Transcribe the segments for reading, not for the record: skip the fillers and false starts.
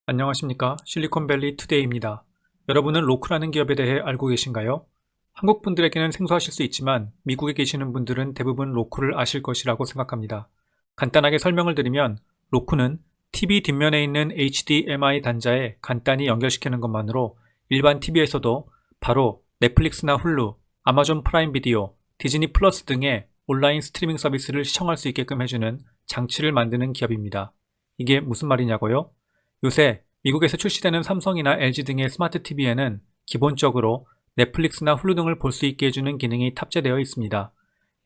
안녕하십니까. 실리콘밸리 투데이입니다. 여러분은 로크라는 기업에 대해 알고 계신가요? 한국 분들에게는 생소하실 수 있지만 미국에 계시는 분들은 대부분 로크를 아실 것이라고 생각합니다. 간단하게 설명을 드리면 로크는 TV 뒷면에 있는 HDMI 단자에 간단히 연결시키는 것만으로 일반 TV에서도 바로 넷플릭스나 훌루, 아마존 프라임 비디오, 디즈니 플러스 등의 온라인 스트리밍 서비스를 시청할 수 있게끔 해주는 장치를 만드는 기업입니다. 이게 무슨 말이냐고요? 요새 미국에서 출시되는 삼성이나 LG 등의 스마트 TV에는 기본적으로 넷플릭스나 훌루 등을 볼 수 있게 해주는 기능이 탑재되어 있습니다.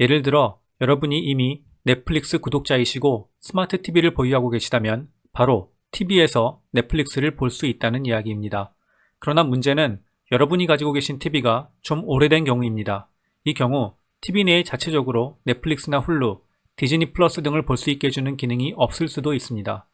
예를 들어 여러분이 이미 넷플릭스 구독자이시고 스마트 TV를 보유하고 계시다면 바로 TV에서 넷플릭스를 볼 수 있다는 이야기입니다. 그러나 문제는 여러분이 가지고 계신 TV가 좀 오래된 경우입니다. 이 경우 TV 내에 자체적으로 넷플릭스나 훌루, 디즈니 플러스 등을 볼 수 있게 해주는 기능이 없을 수도 있습니다.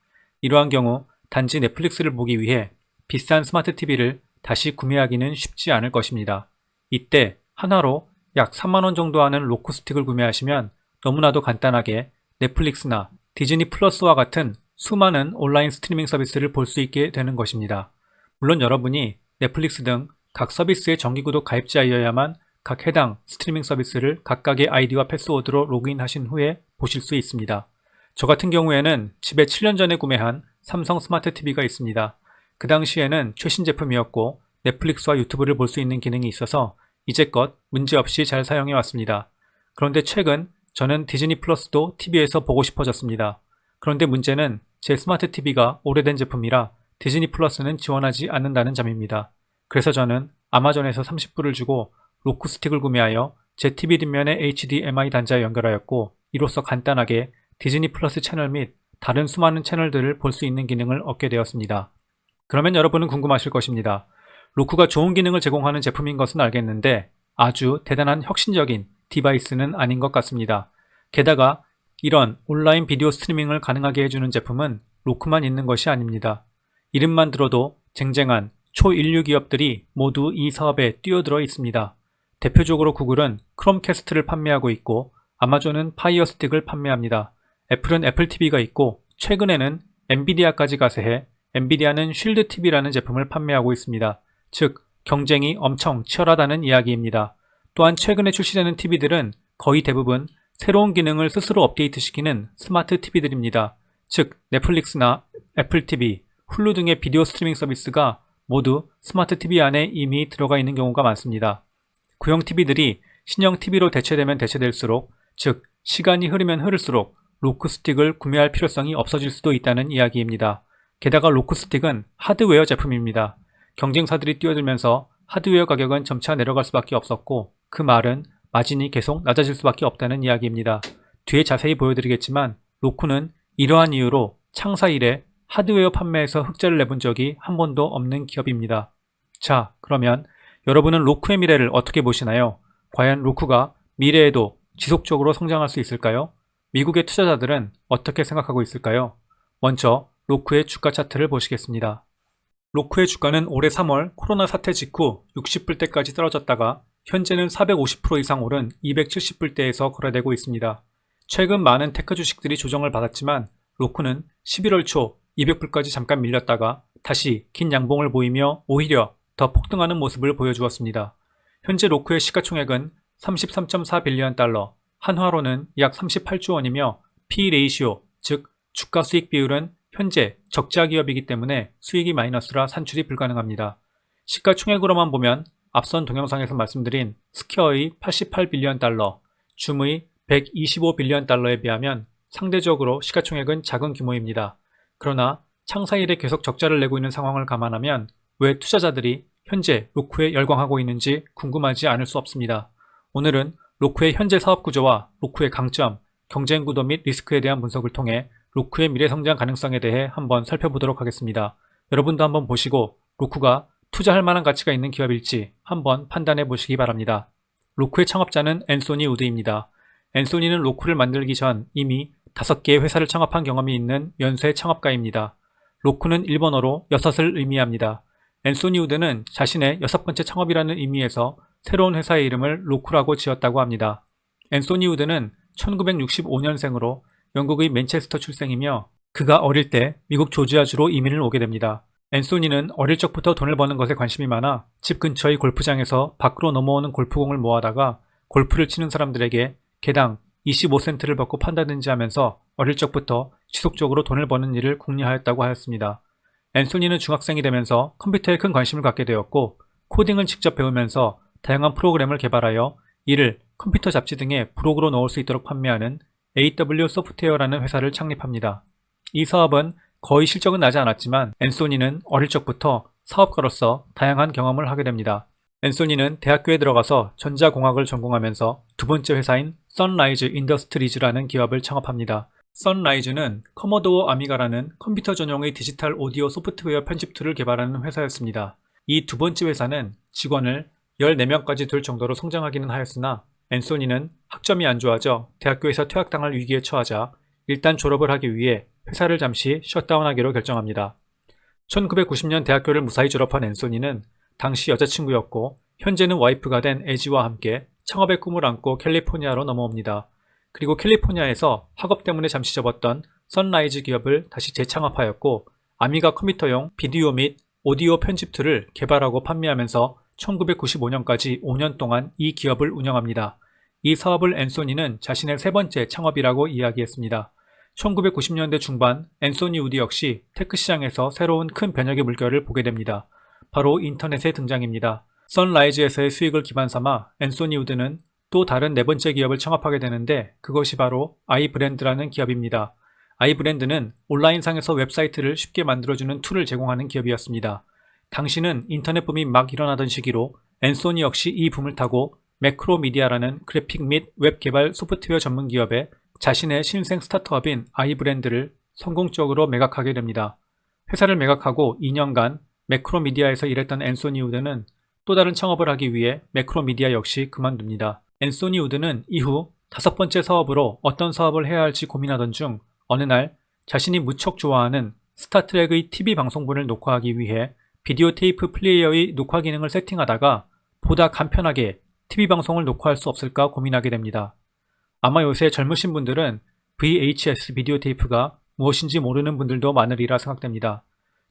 이러한 경우 단지 넷플릭스를 보기 위해 비싼 스마트 TV를 다시 구매하기는 쉽지 않을 것입니다. 이때 하나로 약 3만원 정도 하는 로쿠 스틱을 구매하시면 너무나도 간단하게 넷플릭스나 디즈니 플러스와 같은 수많은 온라인 스트리밍 서비스를 볼 수 있게 되는 것입니다. 물론 여러분이 넷플릭스 등 각 서비스의 정기구독 가입자이어야만 각 해당 스트리밍 서비스를 각각의 아이디와 패스워드로 로그인하신 후에 보실 수 있습니다. 저 같은 경우에는 집에 7년 전에 구매한 삼성 스마트 TV가 있습니다. 그 당시에는 최신 제품이었고 넷플릭스와 유튜브를 볼 수 있는 기능이 있어서 이제껏 문제없이 잘 사용해 왔습니다. 그런데 최근 저는 디즈니 플러스도 TV에서 보고 싶어졌습니다. 그런데 문제는 제 스마트 TV가 오래된 제품이라 디즈니 플러스는 지원하지 않는다는 점입니다. 그래서 저는 아마존에서 30불을 주고 로쿠 스틱을 구매하여 제 TV 뒷면에 HDMI 단자에 연결하였고 이로써 간단하게 디즈니 플러스 채널 및 다른 수많은 채널들을 볼 수 있는 기능을 얻게 되었습니다. 그러면 여러분은 궁금하실 것입니다. 로쿠가 좋은 기능을 제공하는 제품인 것은 알겠는데 아주 대단한 혁신적인 디바이스는 아닌 것 같습니다. 게다가 이런 온라인 비디오 스트리밍을 가능하게 해주는 제품은 로쿠만 있는 것이 아닙니다. 이름만 들어도 쟁쟁한 초인류 기업들이 모두 이 사업에 뛰어들어 있습니다. 대표적으로 구글은 크롬캐스트를 판매하고 있고 아마존은 파이어 스틱을 판매합니다. 애플은 애플 TV가 있고 최근에는 엔비디아까지 가세해 엔비디아는 쉴드 TV라는 제품을 판매하고 있습니다. 즉 경쟁이 엄청 치열하다는 이야기입니다. 또한 최근에 출시되는 TV들은 거의 대부분 새로운 기능을 스스로 업데이트시키는 스마트 TV들입니다. 즉 넷플릭스나 애플 TV, 훌루 등의 비디오 스트리밍 서비스가 모두 스마트 TV 안에 이미 들어가 있는 경우가 많습니다. 구형 TV들이 신형 TV로 대체되면 대체될수록 즉 시간이 흐르면 흐를수록 로쿠 스틱을 구매할 필요성이 없어질 수도 있다는 이야기입니다. 게다가 로쿠 스틱은 하드웨어 제품입니다. 경쟁사들이 뛰어들면서 하드웨어 가격은 점차 내려갈 수밖에 없었고 그 말은 마진이 계속 낮아질 수밖에 없다는 이야기입니다. 뒤에 자세히 보여드리겠지만 로쿠는 이러한 이유로 창사 이래 하드웨어 판매에서 흑자를 내본 적이 한 번도 없는 기업입니다. 자, 그러면 여러분은 로쿠의 미래를 어떻게 보시나요? 과연 로쿠가 미래에도 지속적으로 성장할 수 있을까요? 미국의 투자자들은 어떻게 생각하고 있을까요? 먼저 로쿠의 주가 차트를 보시겠습니다. 로쿠의 주가는 올해 3월 코로나 사태 직후 60불대까지 떨어졌다가 현재는 450% 이상 오른 270불대에서 거래되고 있습니다. 최근 많은 테크 주식들이 조정을 받았지만 로쿠는 11월 초 200불까지 잠깐 밀렸다가 다시 긴 양봉을 보이며 오히려 더 폭등하는 모습을 보여주었습니다. 현재 로쿠의 시가총액은 33.4빌리언 달러, 한화로는 약 38조 원이며 P 레이시오, 즉 주가 수익 비율은 현재 적자 기업이기 때문에 수익이 마이너스라 산출이 불가능합니다. 시가총액으로만 보면 앞선 동영상에서 말씀드린 스퀘어의 88빌리언 달러, 줌의 125빌리언 달러에 비하면 상대적으로 시가총액은 작은 규모입니다. 그러나 창사 이래 계속 적자를 내고 있는 상황을 감안하면 왜 투자자들이 현재 로쿠에 열광하고 있는지 궁금하지 않을 수 없습니다. 오늘은 로쿠의 현재 사업 구조와 로쿠의 강점, 경쟁 구도 및 리스크에 대한 분석을 통해 로쿠의 미래 성장 가능성에 대해 한번 살펴보도록 하겠습니다. 여러분도 한번 보시고 로쿠가 투자할 만한 가치가 있는 기업일지 한번 판단해 보시기 바랍니다. 로쿠의 창업자는 앤소니 우드입니다. 앤소니는 로쿠를 만들기 전 이미 5개의 회사를 창업한 경험이 있는 연쇄 창업가입니다. 로쿠는 일본어로 6을 의미합니다. 앤소니 우드는 자신의 6번째 창업이라는 의미에서 새로운 회사의 이름을 로쿠라고 지었다고 합니다. 앤소니 우드는 1965년생으로 영국의 맨체스터 출생이며 그가 어릴 때 미국 조지아주로 이민을 오게 됩니다. 앤소니는 어릴 적부터 돈을 버는 것에 관심이 많아 집 근처의 골프장에서 밖으로 넘어오는 골프공을 모아다가 골프를 치는 사람들에게 개당 25센트를 받고 판다든지 하면서 어릴 적부터 지속적으로 돈을 버는 일을 궁리하였다고 하였습니다. 앤소니는 중학생이 되면서 컴퓨터에 큰 관심을 갖게 되었고 코딩을 직접 배우면서 다양한 프로그램을 개발하여 이를 컴퓨터 잡지 등의 브로그로 넣을 수 있도록 판매하는 AW 소프트웨어라는 회사를 창립합니다. 이 사업은 거의 실적은 나지 않았지만 앤소니는 어릴 적부터 사업가로서 다양한 경험을 하게 됩니다. 앤소니는 대학교에 들어가서 전자공학을 전공하면서 두 번째 회사인 선라이즈 인더스트리즈라는 기업을 창업합니다. 선라이즈는 커머도어 아미가라는 컴퓨터 전용의 디지털 오디오 소프트웨어 편집 툴을 개발하는 회사였습니다. 이 두 번째 회사는 직원을 14명까지 둘 정도로 성장하기는 하였으나 앤소니는 학점이 안 좋아져 대학교에서 퇴학당할 위기에 처하자 일단 졸업을 하기 위해 회사를 잠시 셧다운하기로 결정합니다. 1990년 대학교를 무사히 졸업한 앤소니는 당시 여자친구였고 현재는 와이프가 된 에지와 함께 창업의 꿈을 안고 캘리포니아로 넘어옵니다. 그리고 캘리포니아에서 학업 때문에 잠시 접었던 선라이즈 기업을 다시 재창업하였고 아미가 컴퓨터용 비디오 및 오디오 편집 툴을 개발하고 판매하면서 1995년까지 5년 동안 이 기업을 운영합니다. 이 사업을 앤소니는 자신의 세 번째 창업이라고 이야기했습니다. 1990년대 중반 앤소니 우드 역시 테크 시장에서 새로운 큰 변혁의 물결을 보게 됩니다. 바로 인터넷의 등장입니다. 선라이즈에서의 수익을 기반 삼아 앤소니 우드는 또 다른 네 번째 기업을 창업하게 되는데 그것이 바로 아이브랜드라는 기업입니다. 아이브랜드는 온라인상에서 웹사이트를 쉽게 만들어주는 툴을 제공하는 기업이었습니다. 당시는 인터넷 붐이 막 일어나던 시기로 앤소니 역시 이 붐을 타고 매크로미디아라는 그래픽 및 웹 개발 소프트웨어 전문 기업에 자신의 신생 스타트업인 아이브랜드를 성공적으로 매각하게 됩니다. 회사를 매각하고 2년간 매크로미디아에서 일했던 앤소니 우드는 또 다른 창업을 하기 위해 매크로미디아 역시 그만둡니다. 앤소니 우드는 이후 다섯 번째 사업으로 어떤 사업을 해야 할지 고민하던 중 어느 날 자신이 무척 좋아하는 스타트랙의 TV 방송분을 녹화하기 위해 비디오 테이프 플레이어의 녹화 기능을 세팅하다가 보다 간편하게 TV 방송을 녹화할 수 없을까 고민하게 됩니다. 아마 요새 젊으신 분들은 VHS 비디오 테이프가 무엇인지 모르는 분들도 많으리라 생각됩니다.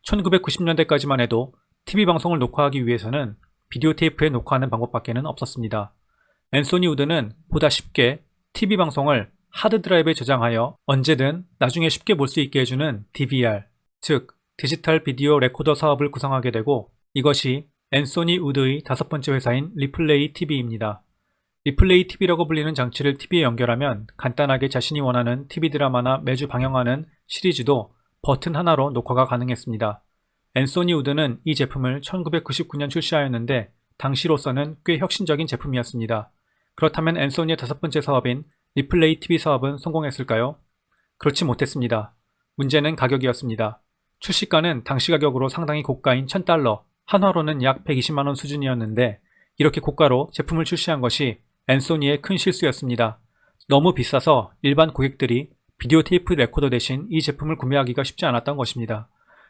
1990년대까지만 해도 TV 방송을 녹화하기 위해서는 비디오 테이프에 녹화하는 방법밖에는 없었습니다. 앤소니 우드는 보다 쉽게 TV 방송을 하드드라이브에 저장하여 언제든 나중에 쉽게 볼 수 있게 해주는 DVR, 즉 디지털 비디오 레코더 사업을 구성하게 되고 이것이 앤소니 우드의 다섯 번째 회사인 리플레이 TV입니다. 리플레이 TV라고 불리는 장치를 TV에 연결하면 간단하게 자신이 원하는 TV 드라마나 매주 방영하는 시리즈도 버튼 하나로 녹화가 가능했습니다. 앤소니 우드는 이 제품을 1999년 출시하였는데 당시로서는 꽤 혁신적인 제품이었습니다. 그렇다면 앤소니의 다섯 번째 사업인 리플레이 TV 사업은 성공했을까요? 그렇지 못했습니다. 문제는 가격이었습니다. 출시가는 당시 가격으로 상당히 고가인 $1000, 한화로는 약 120만원 수준이었는데 이렇게 고가로 제품을 출시한 것이 앤소니의 큰 실수였습니다. 너무 비싸서 일반 고객들이 비디오 테이프 레코더 대신 이 제품을 구매하기가 쉽지 않았던 것입니다.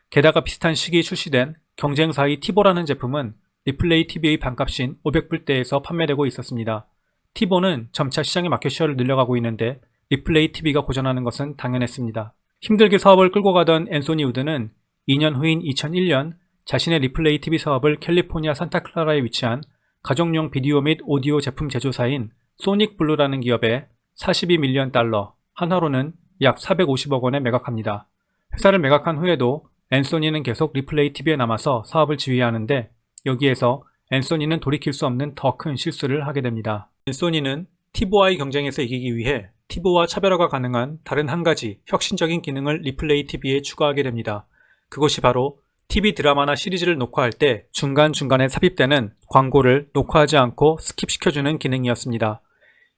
게다가 비슷한 시기에 출시된 경쟁사의 티보라는 제품은 리플레이 TV의 반값인 500불대에서 판매되고 있었습니다. 티보는 점차 시장의 마켓쉐어를 늘려가고 있는데 리플레이 TV가 고전하는 것은 당연했습니다. 힘들게 사업을 끌고 가던 앤소니 우드는 2년 후인 2001년 자신의 리플레이 TV 사업을 캘리포니아 산타클라라에 위치한 가정용 비디오 및 오디오 제품 제조사인 소닉블루라는 기업에 $42밀리언, 한화로는 약 450억 원에 매각합니다. 회사를 매각한 후에도 앤소니는 계속 리플레이 TV에 남아서 사업을 지휘하는데 여기에서 앤소니는 돌이킬 수 없는 더 큰 실수를 하게 됩니다. 앤소니는 티보와의 경쟁에서 이기기 위해 티보와 차별화가 가능한 다른 한 가지 혁신적인 기능을 리플레이 TV에 추가하게 됩니다. 그것이 바로 TV 드라마나 시리즈를 녹화할 때 중간중간에 삽입되는 광고를 녹화하지 않고 스킵시켜주는 기능이었습니다.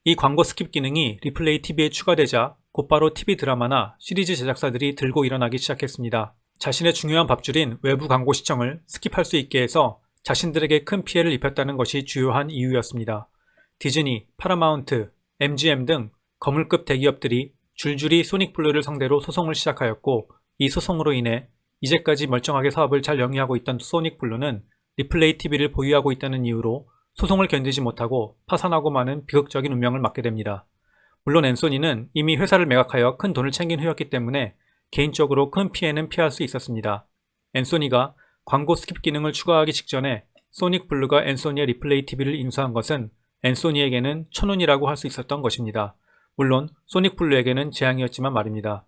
이 광고 스킵 기능이 리플레이 TV에 추가되자 곧바로 TV 드라마나 시리즈 제작사들이 들고 일어나기 시작했습니다. 자신의 중요한 밥줄인 외부 광고 시청을 스킵할 수 있게 해서 자신들에게 큰 피해를 입혔다는 것이 주요한 이유였습니다. 디즈니, 파라마운트, MGM 등 거물급 대기업들이 줄줄이 소닉블루를 상대로 소송을 시작하였고 이 소송으로 인해 이제까지 멀쩡하게 사업을 잘 영위하고 있던 소닉블루는 리플레이 TV를 보유하고 있다는 이유로 소송을 견디지 못하고 파산하고 마는 비극적인 운명을 맞게 됩니다. 물론 앤소니는 이미 회사를 매각하여 큰 돈을 챙긴 후였기 때문에 개인적으로 큰 피해는 피할 수 있었습니다. 앤소니가 광고 스킵 기능을 추가하기 직전에 소닉블루가 앤소니의 리플레이 TV를 인수한 것은 앤소니에게는 천운이라고 할 수 있었던 것입니다. 물론 소닉블루에게는 재앙이었지만 말입니다.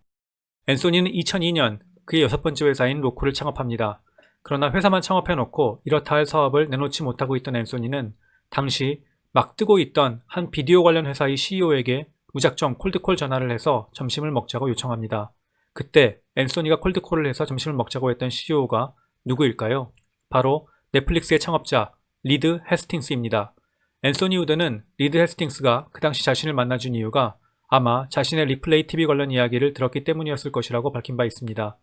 앤소니는 2002년 그의 6번째 회사인 로쿠를 창업합니다. 그러나 회사만 창업해놓고 이렇다 할 사업을 내놓지 못하고 있던 앤소니는 당시 막 뜨고 있던 한 비디오 관련 회사의 CEO에게 무작정 콜드콜 전화를 해서 점심을 먹자고 요청합니다. 그때 앤소니가 콜드콜을 해서 점심을 먹자고 했던 CEO가 누구일까요? 바로 넷플릭스의 창업자 리드 헤스팅스입니다. 앤소니 우드는 리드 헤스팅스가 그 당시 자신을 만나준 이유가 아마 자신의 리플레이 TV 관련 이야기를 들었기 때문이었을 것이라고 밝힌 바 있습니다.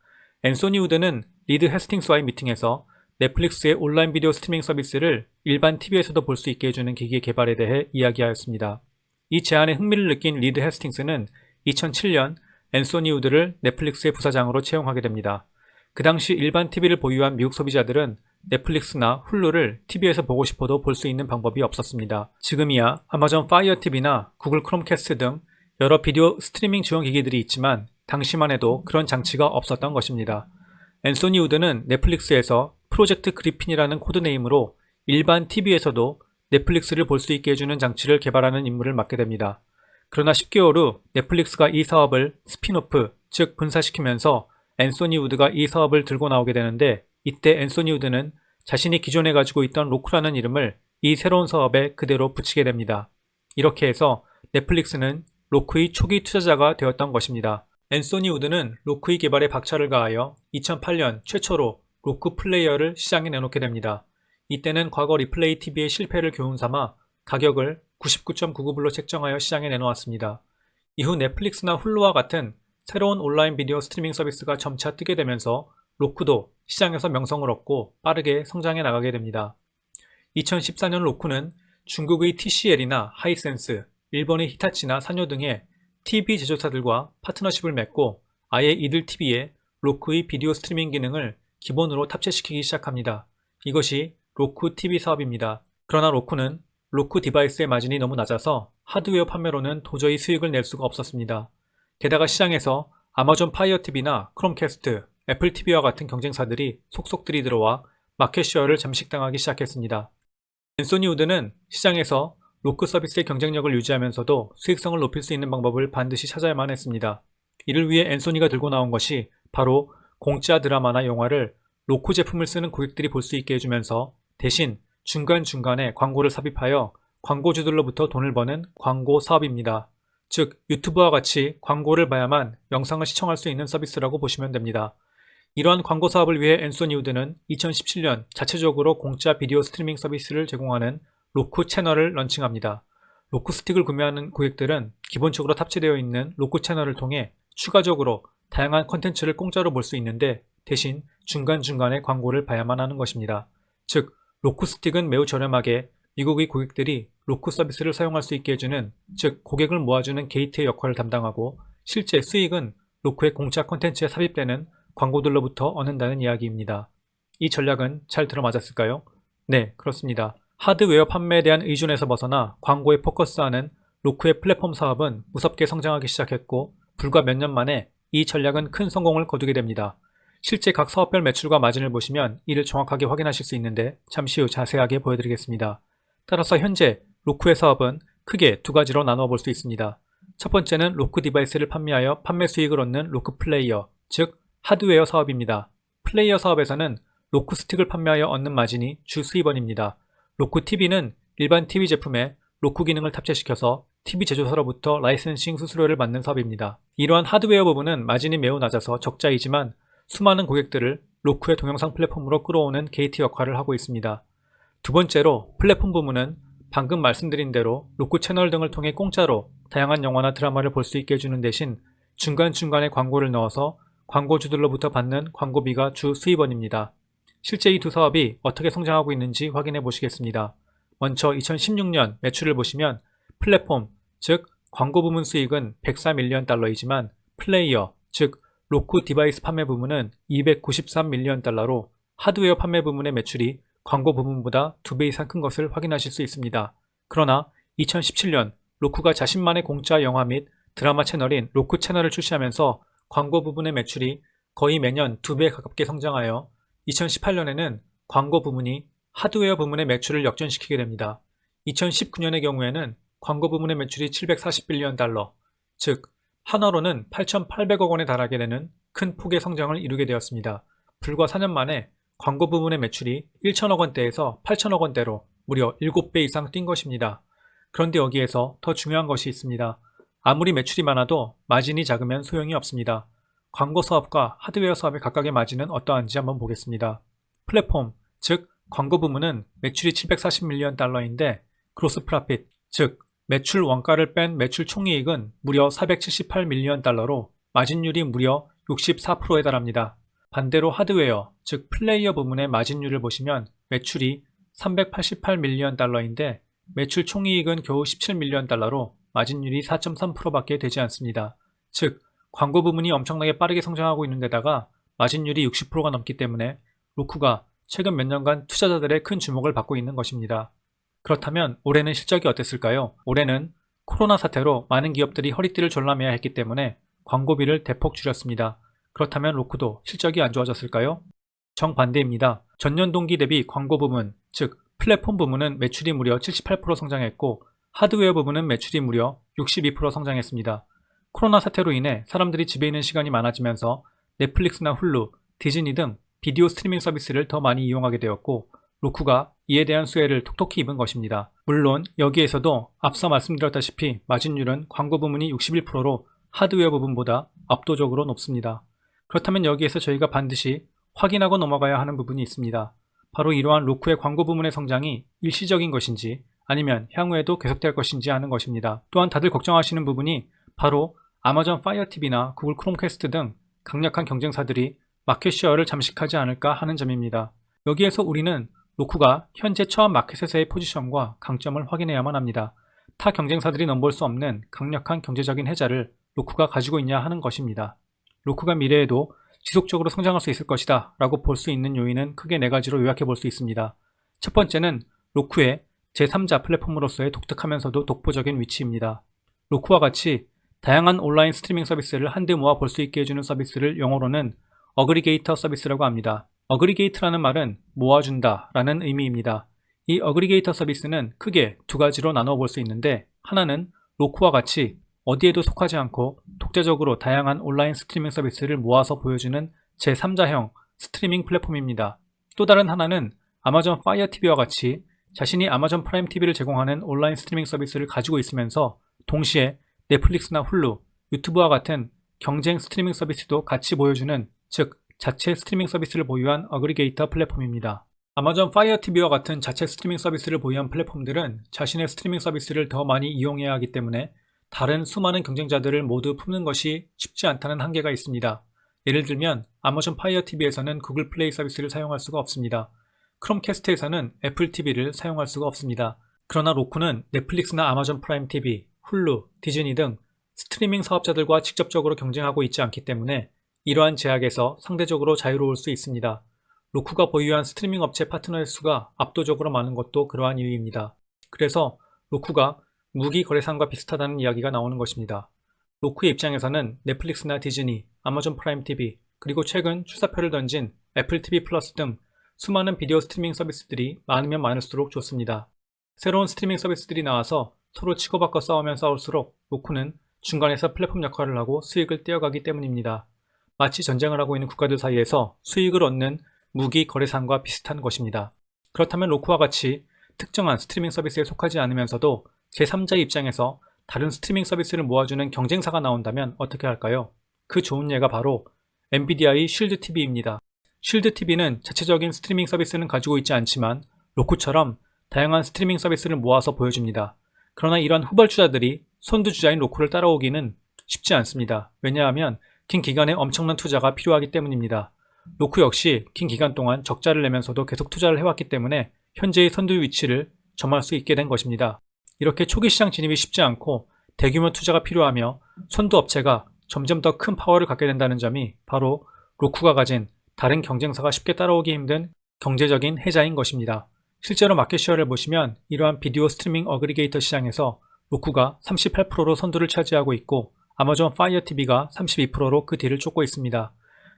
앤소니 우드는 리드 헤스팅스와의 미팅에서 넷플릭스의 온라인 비디오 스트리밍 서비스를 일반 TV에서도 볼 수 있게 해주는 기기 개발에 대해 이야기하였습니다. 이 제안에 흥미를 느낀 리드 헤스팅스는 2007년 앤소니 우드를 넷플릭스의 부사장으로 채용하게 됩니다. 그 당시 일반 TV를 보유한 미국 소비자들은 넷플릭스나 훌루를 TV에서 보고 싶어도 볼 수 있는 방법이 없었습니다. 지금이야 아마존 파이어 TV나 구글 크롬캐스트 등 여러 비디오 스트리밍 지원 기기들이 있지만 당시만 해도 그런 장치가 없었던 것입니다. 앤소니 우드는 넷플릭스에서 프로젝트 그리핀이라는 코드네임으로 일반 TV에서도 넷플릭스를 볼 수 있게 해주는 장치를 개발하는 임무를 맡게 됩니다. 그러나 10개월 후 넷플릭스가 이 사업을 스핀오프, 즉 분사시키면서 앤소니 우드가 이 사업을 들고 나오게 되는데 이때 앤소니 우드는 자신이 기존에 가지고 있던 로쿠라는 이름을 이 새로운 사업에 그대로 붙이게 됩니다. 이렇게 해서 넷플릭스는 로쿠의 초기 투자자가 되었던 것입니다. 앤소니 우드는 로쿠의 개발에 박차를 가하여 2008년 최초로 로쿠 플레이어를 시장에 내놓게 됩니다. 이때는 과거 리플레이 TV의 실패를 교훈 삼아 가격을 99.99불로 책정하여 시장에 내놓았습니다. 이후 넷플릭스나 훌루와 같은 새로운 온라인 비디오 스트리밍 서비스가 점차 뜨게 되면서 로쿠도 시장에서 명성을 얻고 빠르게 성장해 나가게 됩니다. 2014년 로쿠는 중국의 TCL이나 하이센스, 일본의 히타치나 산요 등의 TV 제조사들과 파트너십을 맺고 아예 이들 TV에 로쿠의 비디오 스트리밍 기능을 기본으로 탑재시키기 시작합니다. 이것이 로쿠 TV 사업입니다. 그러나 로쿠는 로쿠 디바이스의 마진이 너무 낮아서 하드웨어 판매로는 도저히 수익을 낼 수가 없었습니다. 게다가 시장에서 아마존 파이어 TV나 크롬캐스트, 애플 TV와 같은 경쟁사들이 속속들이 들어와 마켓쉐어를 잠식당하기 시작했습니다. 앤소니 우드는 시장에서 로쿠 서비스의 경쟁력을 유지하면서도 수익성을 높일 수 있는 방법을 반드시 찾아야만 했습니다. 이를 위해 앤소니가 들고 나온 것이 바로 공짜 드라마나 영화를 로쿠 제품을 쓰는 고객들이 볼 수 있게 해주면서 대신 중간중간에 광고를 삽입하여 광고주들로부터 돈을 버는 광고 사업입니다. 즉 유튜브와 같이 광고를 봐야만 영상을 시청할 수 있는 서비스라고 보시면 됩니다. 이러한 광고 사업을 위해 앤소니 우드는 2017년 자체적으로 공짜 비디오 스트리밍 서비스를 제공하는 로쿠 채널을 런칭합니다. 로쿠 스틱을 구매하는 고객들은 기본적으로 탑재되어 있는 로쿠 채널을 통해 추가적으로 다양한 콘텐츠를 공짜로 볼 수 있는데 대신 중간중간에 광고를 봐야만 하는 것입니다. 즉 로쿠 스틱은 매우 저렴하게 미국의 고객들이 로쿠 서비스를 사용할 수 있게 해주는, 즉 고객을 모아주는 게이트의 역할을 담당하고 실제 수익은 로쿠의 공짜 콘텐츠에 삽입되는 광고들로부터 얻는다는 이야기입니다. 이 전략은 잘 들어맞았을까요? 네, 그렇습니다. 하드웨어 판매에 대한 의존에서 벗어나 광고에 포커스하는 로쿠의 플랫폼 사업은 무섭게 성장하기 시작했고 불과 몇 년 만에 이 전략은 큰 성공을 거두게 됩니다. 실제 각 사업별 매출과 마진을 보시면 이를 정확하게 확인하실 수 있는데 잠시 후 자세하게 보여드리겠습니다. 따라서 현재 로쿠의 사업은 크게 두 가지로 나누어 볼 수 있습니다. 첫 번째는 로쿠 디바이스를 판매하여 판매 수익을 얻는 로쿠 플레이어, 즉 하드웨어 사업입니다. 플레이어 사업에서는 로쿠 스틱을 판매하여 얻는 마진이 주 수입원입니다. 로쿠 TV는 일반 TV 제품에 로쿠 기능을 탑재시켜서 TV 제조사로부터 라이센싱 수수료를 받는 사업입니다. 이러한 하드웨어 부분은 마진이 매우 낮아서 적자이지만 수많은 고객들을 로쿠의 동영상 플랫폼으로 끌어오는 게이트 역할을 하고 있습니다. 두 번째로 플랫폼 부문은 방금 말씀드린 대로 로쿠 채널 등을 통해 공짜로 다양한 영화나 드라마를 볼 수 있게 해주는 대신 중간중간에 광고를 넣어서 광고주들로부터 받는 광고비가 주 수입원입니다. 실제 이 두 사업이 어떻게 성장하고 있는지 확인해 보시겠습니다. 먼저 2016년 매출을 보시면 플랫폼, 즉 광고 부문 수익은 104밀리언 달러이지만 플레이어, 즉 로쿠 디바이스 판매 부문은 293밀리언 달러로 하드웨어 판매 부문의 매출이 광고 부문보다 2배 이상 큰 것을 확인하실 수 있습니다. 그러나 2017년 로쿠가 자신만의 공짜 영화 및 드라마 채널인 로쿠 채널을 출시하면서 광고 부분의 매출이 거의 매년 2배 가깝게 성장하여 2018년에는 광고 부문이 하드웨어 부문의 매출을 역전시키게 됩니다. 2019년의 경우에는 광고 부문의 매출이 740빌리언 달러, 즉 한화로는 8,800억 원에 달하게 되는 큰 폭의 성장을 이루게 되었습니다. 불과 4년 만에 광고 부문의 매출이 1천억 원대에서 8천억 원대로 무려 7배 이상 뛴 것입니다. 그런데 여기에서 더 중요한 것이 있습니다. 아무리 매출이 많아도 마진이 작으면 소용이 없습니다. 광고 사업과 하드웨어 사업의 각각의 마진은 어떠한지 한번 보겠습니다. 플랫폼, 즉 광고 부문은 매출이 740밀리언 달러인데 그로스 프라핏, 즉 매출 원가를 뺀 매출 총이익은 무려 478밀리언 달러로 마진율이 무려 64%에 달합니다. 반대로 하드웨어, 즉 플레이어 부문의 마진율을 보시면 매출이 388밀리언 달러인데 매출 총이익은 겨우 17밀리언 달러로 마진율이 4.3%밖에 되지 않습니다. 즉 광고 부문이 엄청나게 빠르게 성장하고 있는 데다가 마진율이 60%가 넘기 때문에 로쿠가 최근 몇 년간 투자자들의 큰 주목을 받고 있는 것입니다. 그렇다면 올해는 실적이 어땠을까요? 올해는 코로나 사태로 많은 기업들이 허리띠를 졸라매야 했기 때문에 광고비를 대폭 줄였습니다. 그렇다면 로쿠도 실적이 안 좋아졌을까요? 정반대입니다. 전년 동기 대비 광고 부문, 즉 플랫폼 부문은 매출이 무려 78% 성장했고 하드웨어 부문은 매출이 무려 62% 성장했습니다. 코로나 사태로 인해 사람들이 집에 있는 시간이 많아지면서 넷플릭스나 훌루, 디즈니 등 비디오 스트리밍 서비스를 더 많이 이용하게 되었고 로쿠가 이에 대한 수혜를 톡톡히 입은 것입니다. 물론 여기에서도 앞서 말씀드렸다시피 마진율은 광고 부문이 61%로 하드웨어 부분보다 압도적으로 높습니다. 그렇다면 여기에서 저희가 반드시 확인하고 넘어가야 하는 부분이 있습니다. 바로 이러한 로쿠의 광고 부문의 성장이 일시적인 것인지 아니면 향후에도 계속될 것인지 하는 것입니다. 또한 다들 걱정하시는 부분이 바로 아마존 파이어 TV나 구글 크롬캐스트 등 강력한 경쟁사들이 마켓쉐어를 잠식하지 않을까 하는 점입니다. 여기에서 우리는 로쿠가 현재 처한 마켓에서의 포지션과 강점을 확인해야만 합니다. 타 경쟁사들이 넘볼 수 없는 강력한 경제적인 해자를 로쿠가 가지고 있냐 하는 것입니다. 로쿠가 미래에도 지속적으로 성장할 수 있을 것이다 라고 볼 수 있는 요인은 크게 4가지로 요약해 볼 수 있습니다. 첫 번째는 로쿠의 제3자 플랫폼으로서의 독특하면서도 독보적인 위치입니다. 로쿠와 같이 다양한 온라인 스트리밍 서비스를 한데 모아 볼 수 있게 해주는 서비스를 영어로는 어그리게이터 서비스라고 합니다. 어그리게이트라는 말은 모아준다 라는 의미입니다. 이 어그리게이터 서비스는 크게 2가지로 나눠 볼 수 있는데 하나는 로쿠와 같이 어디에도 속하지 않고 독자적으로 다양한 온라인 스트리밍 서비스를 모아서 보여주는 제3자형 스트리밍 플랫폼입니다. 또 다른 하나는 아마존 파이어 TV와 같이 자신이 아마존 프라임 TV를 제공하는 온라인 스트리밍 서비스를 가지고 있으면서 동시에 넷플릭스나 훌루, 유튜브와 같은 경쟁 스트리밍 서비스도 같이 보여주는 즉 자체 스트리밍 서비스를 보유한 어그리게이터 플랫폼입니다. 아마존 파이어 TV와 같은 자체 스트리밍 서비스를 보유한 플랫폼들은 자신의 스트리밍 서비스를 더 많이 이용해야 하기 때문에 다른 수많은 경쟁자들을 모두 품는 것이 쉽지 않다는 한계가 있습니다. 예를 들면 아마존 파이어 TV에서는 구글 플레이 서비스를 사용할 수가 없습니다. 크롬캐스트에서는 애플 TV를 사용할 수가 없습니다. 그러나 로쿠는 넷플릭스나 아마존 프라임 TV, 훌루, 디즈니 등 스트리밍 사업자들과 직접적으로 경쟁하고 있지 않기 때문에 이러한 제약에서 상대적으로 자유로울 수 있습니다. 로쿠가 보유한 스트리밍 업체 파트너의 수가 압도적으로 많은 것도 그러한 이유입니다. 그래서 로쿠가 무기 거래상과 비슷하다는 이야기가 나오는 것입니다. 로쿠의 입장에서는 넷플릭스나 디즈니, 아마존 프라임 TV, 그리고 최근 출사표를 던진 애플 TV 플러스 등 수많은 비디오 스트리밍 서비스들이 많으면 많을수록 좋습니다. 새로운 스트리밍 서비스들이 나와서 서로 치고받고 싸울수록 로쿠는 중간에서 플랫폼 역할을 하고 수익을 떼어가기 때문입니다. 마치 전쟁을 하고 있는 국가들 사이에서 수익을 얻는 무기 거래상과 비슷한 것입니다. 그렇다면 로쿠와 같이 특정한 스트리밍 서비스에 속하지 않으면서도 제3자의 입장에서 다른 스트리밍 서비스를 모아주는 경쟁사가 나온다면 어떻게 할까요? 그 좋은 예가 바로 엔비디아의 쉴드 TV입니다. 쉴드 TV는 자체적인 스트리밍 서비스는 가지고 있지 않지만 로쿠처럼 다양한 스트리밍 서비스를 모아서 보여줍니다. 그러나 이러한 후발주자들이 선두주자인 로쿠를 따라오기는 쉽지 않습니다. 왜냐하면 긴 기간에 엄청난 투자가 필요하기 때문입니다. 로쿠 역시 긴 기간 동안 적자를 내면서도 계속 투자를 해왔기 때문에 현재의 선두 위치를 점할 수 있게 된 것입니다. 이렇게 초기 시장 진입이 쉽지 않고 대규모 투자가 필요하며 선두 업체가 점점 더 큰 파워를 갖게 된다는 점이 바로 로쿠가 가진 다른 경쟁사가 쉽게 따라오기 힘든 경제적인 해자인 것입니다. 실제로 마켓쉐어를 보시면 이러한 비디오 스트리밍 어그리게이터 시장에서 로쿠가 38%로 선두를 차지하고 있고 아마존 파이어 TV가 32%로 그 뒤를 쫓고 있습니다.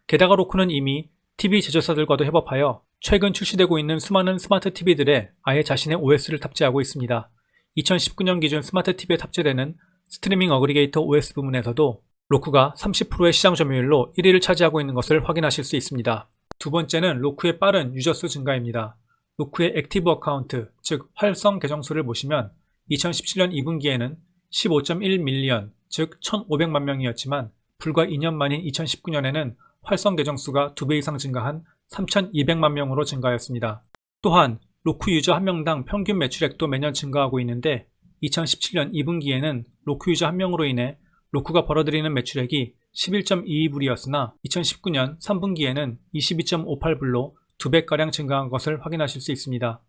게다가 로쿠는 이미 TV 제조사들과도 협업하여 최근 출시되고 있는 수많은 스마트 TV들에 아예 자신의 OS를 탑재하고 있습니다. 2019년 기준 스마트 TV에 탑재되는 스트리밍 어그리게이터 OS 부문에서도 로쿠가 30%의 시장 점유율로 1위를 차지하고 있는 것을 확인하실 수 있습니다. 두 번째는 로쿠의 빠른 유저 수 증가입니다. 로쿠의 액티브 어카운트, 즉 활성 계정 수를 보시면 2017년 2분기에는 15.1 밀리언, 즉 1,500만 명이었지만 불과 2년 만인 2019년에는 활성 계정 수가 2배 이상 증가한 3,200만 명으로 증가하였습니다. 또한 로쿠 유저 한 명당 평균 매출액도 매년 증가하고 있는데 2017년 2분기에는 로쿠 유저 한 명으로 인해 로쿠가 벌어들이는 매출액이 11.22불이었으나 2019년 3분기에는 22.58불로 2배가량 증가한 것을 확인하실 수 있습니다.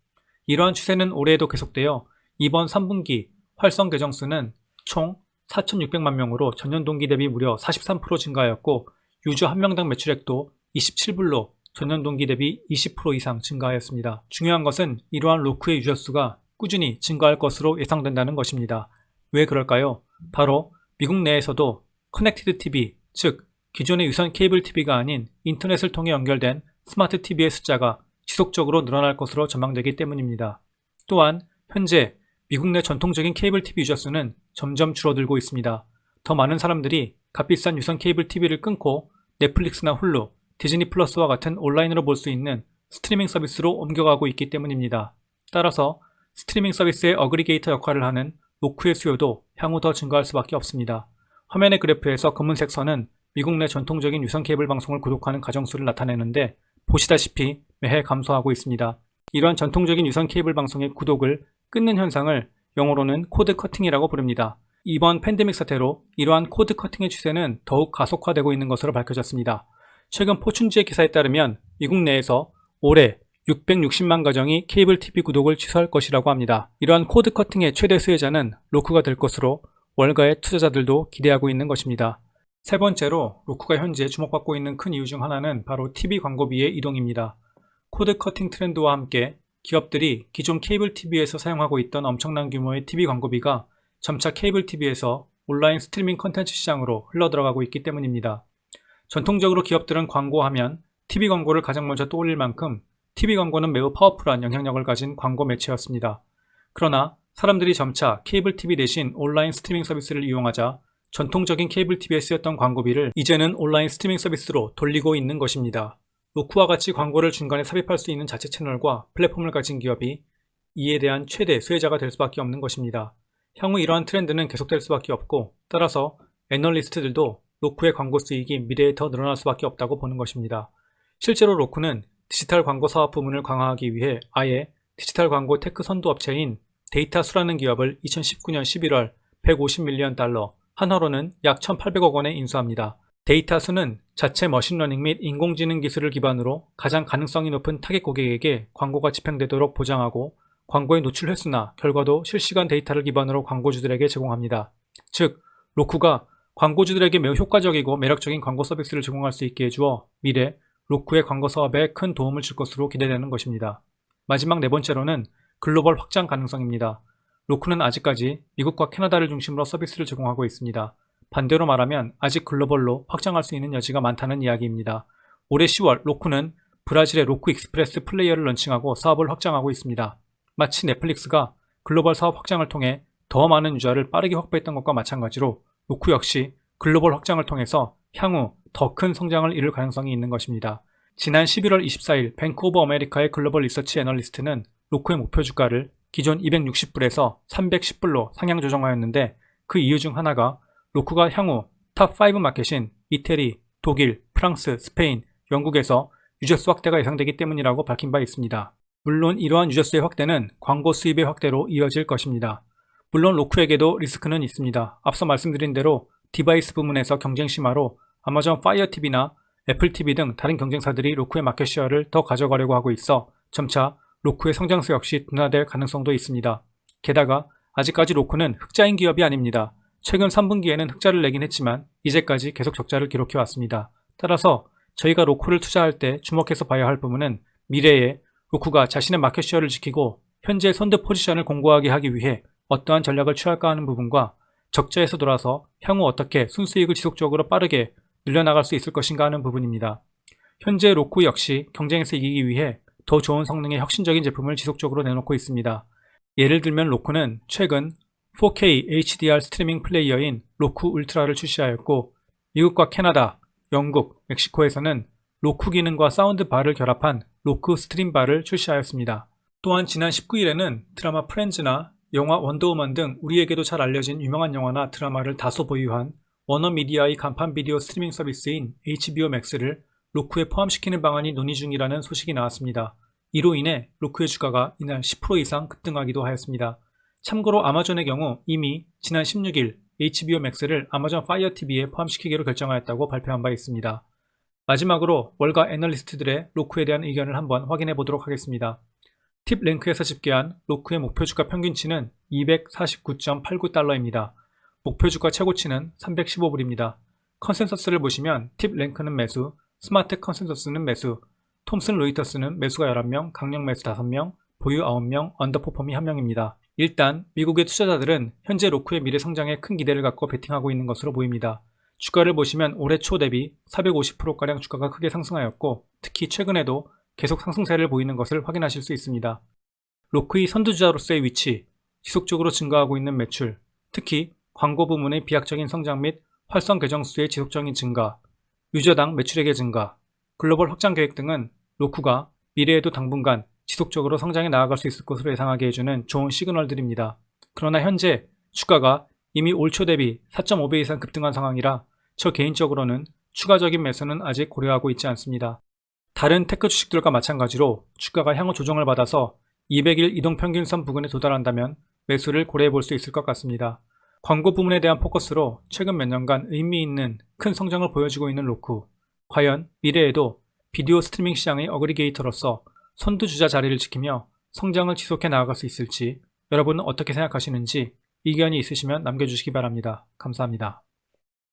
이러한 추세는 올해에도 계속되어 이번 3분기 활성 계정 수는 총 4,600만 명으로 전년 동기 대비 무려 43% 증가하였고 유저 한 명당 매출액도 27불로 전년 동기 대비 20% 이상 증가하였습니다. 중요한 것은 이러한 로쿠의 유저 수가 꾸준히 증가할 것으로 예상된다는 것입니다. 왜 그럴까요? 바로 미국 내에서도 커넥티드 TV, 즉 기존의 유선 케이블 TV가 아닌 인터넷을 통해 연결된 스마트 TV의 숫자가 지속적으로 늘어날 것으로 전망되기 때문입니다. 또한 현재 미국 내 전통적인 케이블 TV 유저 수는 점점 줄어들고 있습니다. 더 많은 사람들이 값비싼 유선 케이블 TV를 끊고 넷플릭스나 훌루, 디즈니 플러스와 같은 온라인으로 볼 수 있는 스트리밍 서비스로 옮겨가고 있기 때문입니다. 따라서 스트리밍 서비스의 어그리게이터 역할을 하는 로쿠의 수요도 향후 더 증가할 수밖에 없습니다. 화면의 그래프에서 검은색 선은 미국 내 전통적인 유선 케이블 방송을 구독하는 가정수를 나타내는데 보시다시피 매해 감소하고 있습니다. 이러한 전통적인 유선 케이블 방송의 구독을 끊는 현상을 영어로는 코드 커팅이라고 부릅니다. 이번 팬데믹 사태로 이러한 코드 커팅의 추세는 더욱 가속화되고 있는 것으로 밝혀졌습니다. 최근 포춘지의 기사에 따르면 미국 내에서 올해 660만 가정이 케이블 TV 구독을 취소할 것이라고 합니다. 이러한 코드 커팅의 최대 수혜자는 로쿠가 될 것으로 월가의 투자자들도 기대하고 있는 것입니다. 세 번째로 로쿠가 현재 주목받고 있는 큰 이유 중 하나는 바로 TV 광고비의 이동입니다. 코드 커팅 트렌드와 함께 기업들이 기존 케이블 TV에서 사용하고 있던 엄청난 규모의 TV 광고비가 점차 케이블 TV에서 온라인 스트리밍 컨텐츠 시장으로 흘러들어가고 있기 때문입니다. 전통적으로 기업들은 광고하면 TV 광고를 가장 먼저 떠올릴 만큼 TV 광고는 매우 파워풀한 영향력을 가진 광고 매체였습니다. 그러나 사람들이 점차 케이블 TV 대신 온라인 스트리밍 서비스를 이용하자 전통적인 케이블 TV에 쓰였던 광고비를 이제는 온라인 스트리밍 서비스로 돌리고 있는 것입니다. 로쿠와 같이 광고를 중간에 삽입할 수 있는 자체 채널과 플랫폼을 가진 기업이 이에 대한 최대 수혜자가 될 수밖에 없는 것입니다. 향후 이러한 트렌드는 계속될 수밖에 없고 따라서 애널리스트들도 로쿠의 광고 수익이 미래에 더 늘어날 수밖에 없다고 보는 것입니다. 실제로 로쿠는 디지털 광고 사업 부문을 강화하기 위해 아예 디지털 광고 테크 선도 업체인 데이타수라는 기업을 2019년 11월 150밀리언 달러, 한화로는 약 1,800억 원에 인수합니다. 데이타수는 자체 머신러닝 및 인공지능 기술을 기반으로 가장 가능성이 높은 타겟 고객에게 광고가 집행되도록 보장하고 광고의 노출 횟수나 결과도 실시간 데이터를 기반으로 광고주들에게 제공합니다. 즉, 로쿠가 광고주들에게 매우 효과적이고 매력적인 광고 서비스를 제공할 수 있게 해주어 미래 로쿠의 광고 사업에 큰 도움을 줄 것으로 기대되는 것입니다. 마지막 네 번째로는 글로벌 확장 가능성입니다. 로쿠는 아직까지 미국과 캐나다를 중심으로 서비스를 제공하고 있습니다. 반대로 말하면 아직 글로벌로 확장할 수 있는 여지가 많다는 이야기입니다. 올해 10월 로쿠는 브라질의 로쿠 익스프레스 플레이어를 런칭하고 사업을 확장하고 있습니다. 마치 넷플릭스가 글로벌 사업 확장을 통해 더 많은 유저를 빠르게 확보했던 것과 마찬가지로 로쿠 역시 글로벌 확장을 통해서 향후 더 큰 성장을 이룰 가능성이 있는 것입니다. 지난 11월 24일 뱅크 오브 아메리카의 글로벌 리서치 애널리스트는 로쿠의 목표 주가를 기존 260불에서 310불로 상향 조정하였는데 그 이유 중 하나가 로쿠가 향후 탑5 마켓인 이태리, 독일, 프랑스, 스페인, 영국에서 유저수 확대가 예상되기 때문이라고 밝힌 바 있습니다. 물론 이러한 유저수의 확대는 광고 수입의 확대로 이어질 것입니다. 물론 로쿠에게도 리스크는 있습니다. 앞서 말씀드린 대로 디바이스 부문에서 경쟁 심화로 아마존 파이어 TV나 애플 TV 등 다른 경쟁사들이 로쿠의 마켓시어를 더 가져가려고 하고 있어 점차 로쿠의 성장세 역시 둔화될 가능성도 있습니다. 게다가 아직까지 로쿠는 흑자인 기업이 아닙니다. 최근 3분기에는 흑자를 내긴 했지만 이제까지 계속 적자를 기록해왔습니다. 따라서 저희가 로쿠를 투자할 때 주목해서 봐야 할 부분은 미래에 로쿠가 자신의 마켓시어를 지키고 현재 선두 포지션을 공고하게 하기 위해 어떠한 전략을 취할까 하는 부분과 적자에서 돌아서 향후 어떻게 순수익을 지속적으로 빠르게 늘려나갈 수 있을 것인가 하는 부분입니다. 현재 로쿠 역시 경쟁에서 이기기 위해 더 좋은 성능의 혁신적인 제품을 지속적으로 내놓고 있습니다. 예를 들면 로쿠는 최근 4K HDR 스트리밍 플레이어인 로쿠 울트라를 출시하였고, 미국과 캐나다, 영국, 멕시코에서는 로쿠 기능과 사운드바를 결합한 로쿠 스트림바를 출시하였습니다. 또한 지난 19일에는 드라마 프렌즈나 영화 원더우먼 등 우리에게도 잘 알려진 유명한 영화나 드라마를 다소 보유한 워너미디어의 간판 비디오 스트리밍 서비스인 HBO Max를 로쿠에 포함시키는 방안이 논의 중이라는 소식이 나왔습니다. 이로 인해 로쿠의 주가가 이날 10% 이상 급등하기도 하였습니다. 참고로 아마존의 경우 이미 지난 16일 HBO Max를 아마존 파이어 TV에 포함시키기로 결정하였다고 발표한 바 있습니다. 마지막으로 월가 애널리스트들의 로쿠에 대한 의견을 한번 확인해 보도록 하겠습니다. 팁랭크에서 집계한 로쿠의 목표 주가 평균치는 249.89달러입니다. 목표 주가 최고치는 315불입니다. 컨센서스를 보시면 팁랭크는 매수, 스마트 컨센서스는 매수, 톰슨 로이터스는 매수가 11명, 강력 매수 5명, 보유 9명, 언더퍼폼이 1명입니다. 일단 미국의 투자자들은 현재 로쿠의 미래 성장에 큰 기대를 갖고 베팅하고 있는 것으로 보입니다. 주가를 보시면 올해 초 대비 450%가량 주가가 크게 상승하였고, 특히 최근에도 계속 상승세를 보이는 것을 확인하실 수 있습니다. 로쿠의 선두주자로서의 위치, 지속적으로 증가하고 있는 매출, 특히 광고 부문의 비약적인 성장 및 활성 계정 수의 지속적인 증가, 유저당 매출액의 증가, 글로벌 확장 계획 등은 로쿠가 미래에도 당분간 지속적으로 성장해 나아갈 수 있을 것으로 예상하게 해주는 좋은 시그널들입니다. 그러나 현재 주가가 이미 올 초 대비 4.5배 이상 급등한 상황이라 저 개인적으로는 추가적인 매수는 아직 고려하고 있지 않습니다. 다른 테크 주식들과 마찬가지로 주가가 향후 조정을 받아서 200일 이동평균선 부근에 도달한다면 매수를 고려해 볼 수 있을 것 같습니다. 광고 부문에 대한 포커스로 최근 몇 년간 의미 있는 큰 성장을 보여주고 있는 로쿠. 과연 미래에도 비디오 스트리밍 시장의 어그리게이터로서 선두주자 자리를 지키며 성장을 지속해 나아갈 수 있을지 여러분은 어떻게 생각하시는지 의견이 있으시면 남겨주시기 바랍니다. 감사합니다.